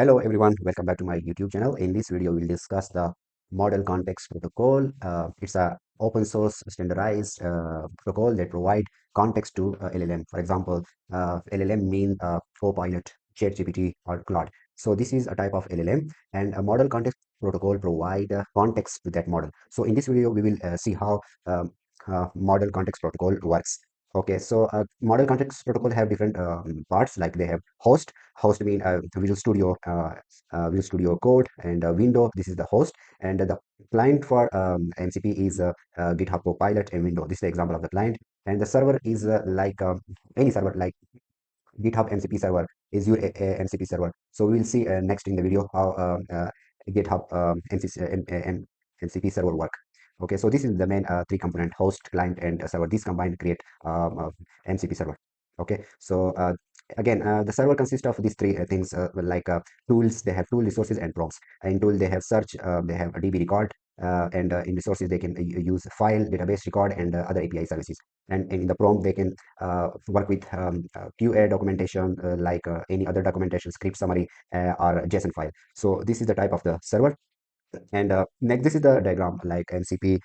Hello everyone, welcome back to my YouTube channel. In this video, we'll discuss the Model Context Protocol. It's a open source standardized protocol that provide context to LLM. For example, LLM mean Copilot, ChatGPT, or Claude. So this is a type of LLM, and a Model Context Protocol provide context to that model. So in this video, we will see how Model Context Protocol works. Okay, so Model Context Protocol have different parts, like they have host mean Visual Studio Code, and window, this is the host, and the client for MCP is GitHub Copilot and window. This is the example of the client, and the server is like any server, like GitHub MCP server is your MCP server. So we will see next in the video how GitHub MCP server work. Okay, so this is the main three component: host, client, and server. These combined create MCP server. Okay, so again, the server consists of these three things, like tools. They have tool, resources, and prompts. In tool, they have search, they have a DB record, and in resources, they can use file, database record, and other API services. And in the prompt, they can work with QA documentation, like any other documentation, script summary, or JSON file. So this is the type of the server. And next, this is the diagram, like MCP.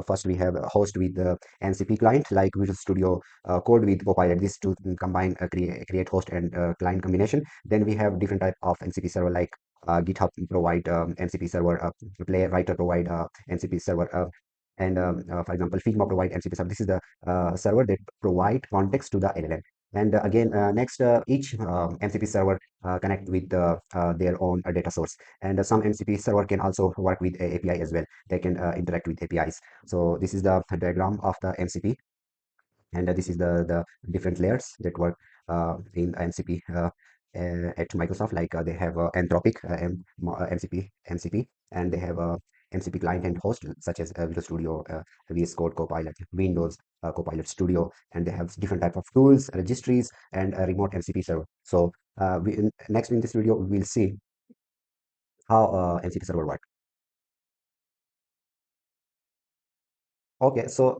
First, we have a host with the MCP client, like Visual Studio Code with Copilot. These two combine create host and client combination. Then we have different type of MCP server, like GitHub provide MCP server, Playwright provide MCP server, and for example, Figma provide MCP server. This is the server that provide context to the LLM. And again, next, each MCP server connect with their own data source. And some MCP server can also work with a API as well. They can interact with APIs. So this is the diagram of the MCP, and this is the different layers that work in MCP at Microsoft. Like they have Anthropic MCP, and they have MCP client and host, such as Visual Studio, VS Code, Copilot, Windows, Copilot Studio, and they have different type of tools, registries, and a remote MCP server. So next in this video, we will see how MCP server works. Okay, so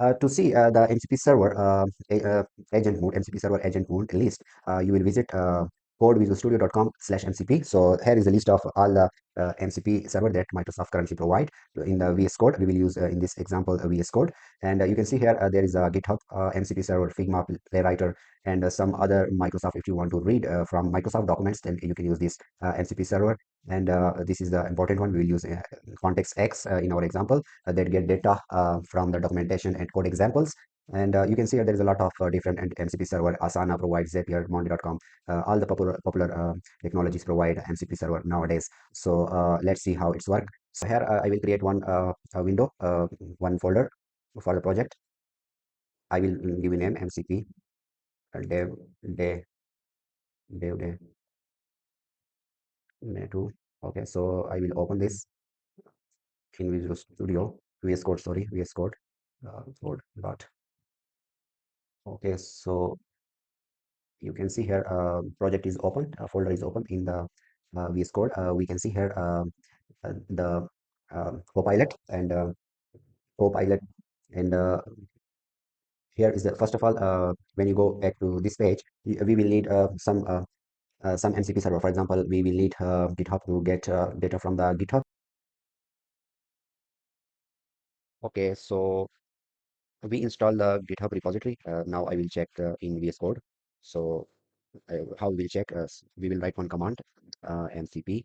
to see the MCP server agent mode, MCP server agent mode list, you will visit codevisualstudio.com/MCP. So here is a list of all the MCP server that Microsoft currently provide. In the VS Code, we will use in this example VS Code, and you can see here there is a GitHub MCP server, Figma, Playwright, and some other Microsoft. If you want to read from Microsoft documents, then you can use this MCP server. And this is the important one. We will use context X in our example, that get data from the documentation and code examples. And you can see there is a lot of different MCP server. Asana provides Zapier, Monday.com. All the popular technologies provide MCP server nowadays. So let's see how it's work. So here I will create one a window, one folder for the project. I will give a name MCP dev dev dev dev 2. Okay, so I will open this in Visual Studio, VS Code, sorry, VS Code, code dot. Okay, so you can see here project is open, folder is open in the VS Code. We can see here the Copilot and Copilot, and here is the first of all, when you go back to this page, we will need some MCP server. For example, we will need GitHub to get data from the GitHub. Okay, so we install the GitHub repository. Now I will check in VS Code. So how we will check? We will write one command, MCP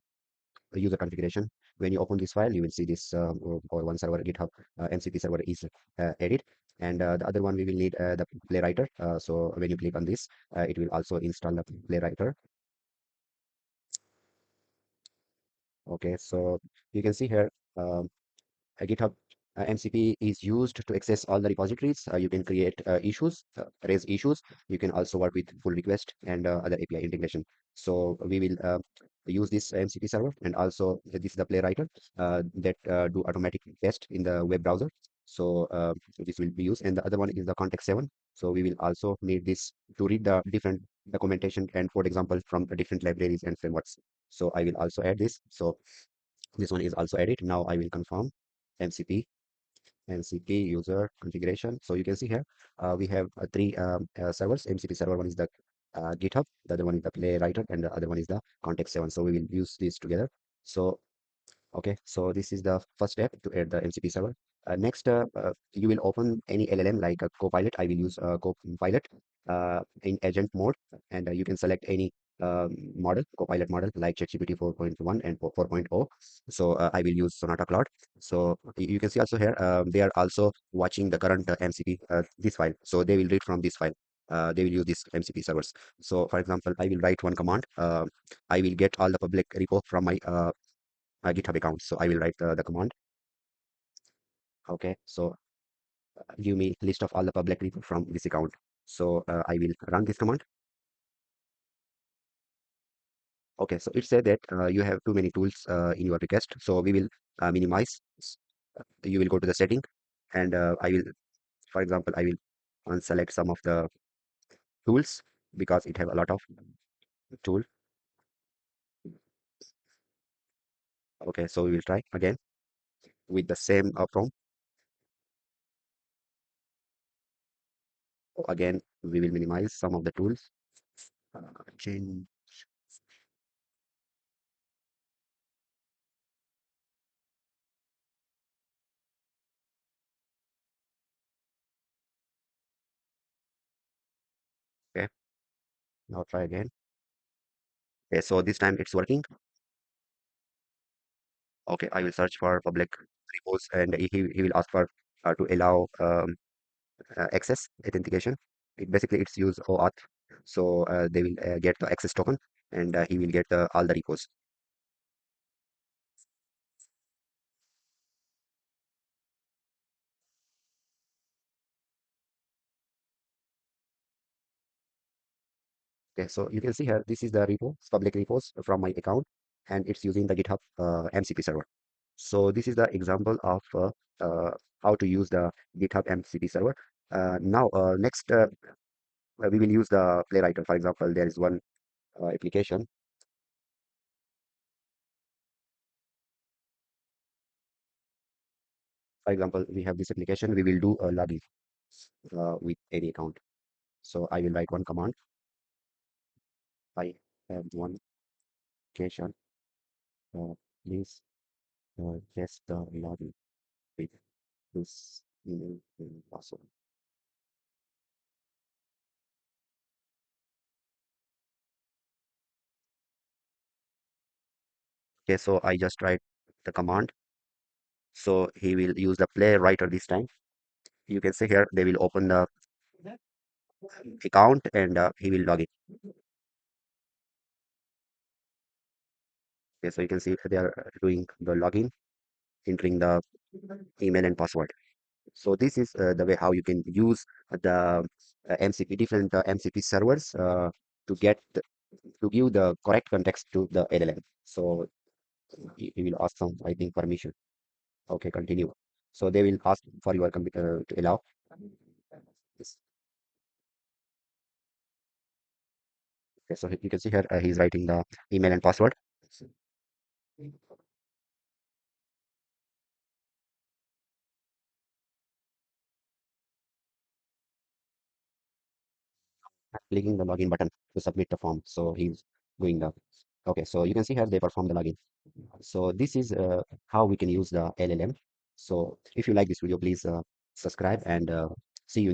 user configuration. When you open this file, you will see this or one server GitHub MCP server is added, and the other one we will need the Playwright. So when you click on this, it will also install the Playwright. Okay, so you can see here. GitHub MCP is used to access all the repositories. You can create issues, raise issues. You can also work with pull request and other API integration. So we will use this MCP server, and also this is the Playwright that do automatic test in the web browser. So this will be used, and the other one is the Context7. So we will also need this to read the different documentation and code example from the different libraries and frameworks. So I will also add this. So this one is also added. Now I will confirm MCP user configuration. So you can see here we have three servers. MCP server one is the GitHub, the other one is the Playwright, and the other one is the Context7. So we will use these together. So okay, so this is the first step to add the MCP server. Next, you will open any LLM like a Copilot. I will use Copilot in agent mode, and you can select any model, Copilot model like ChatGPT 4.1 and 4.0. So I will use Sonata Cloud. So you can see also here, they are also watching the current MCP, this file. So they will read from this file. They will use this MCP servers. So for example, I will write one command. I will get all the public repo from my GitHub account. So I will write the command. Okay, so give me list of all the public repo from this account. So I will run this command. Okay, so it said that you have too many tools in your request. So we will minimize. You will go to the setting, and I will, for example, I will unselect some of the tools because it have a lot of tool. Okay, so we will try again with the same prompt. Again, we will minimize some of the tools. Change. Okay, now try again. Okay, so this time it's working. Okay, I will search for public repos, and he will ask for to allow access authentication. It's use OAuth, so they will get the access token, and he will get all the repos. Okay, so you can see here this is the repo, public repos from my account, and it's using the GitHub MCP server. So this is the example of uh, how to use the GitHub MCP server. Now, next we will use the Playwright. For example, there is one application. For example, we have this application. We will do a login with any account. So I will write one command. I have one application. Uh, Please test the login with this email and password. Okay, so I just write the command. So he will use the Playwright this time. You can see here they will open the account, and he will log in. Okay, so you can see they are doing the login, entering the email and password. So this is the way how you can use the MCP, different MCP servers to get to give the correct context to the LLM. So he will ask some, I think, permission. Okay, continue. So they will ask for your computer to allow. Yes. Okay, so you can see here he's writing the email and password. Clicking the login button to submit the form. So he's going the. Okay, so you can see here they perform the login. So this is how we can use the LLM. So if you like this video, please subscribe, and see you in the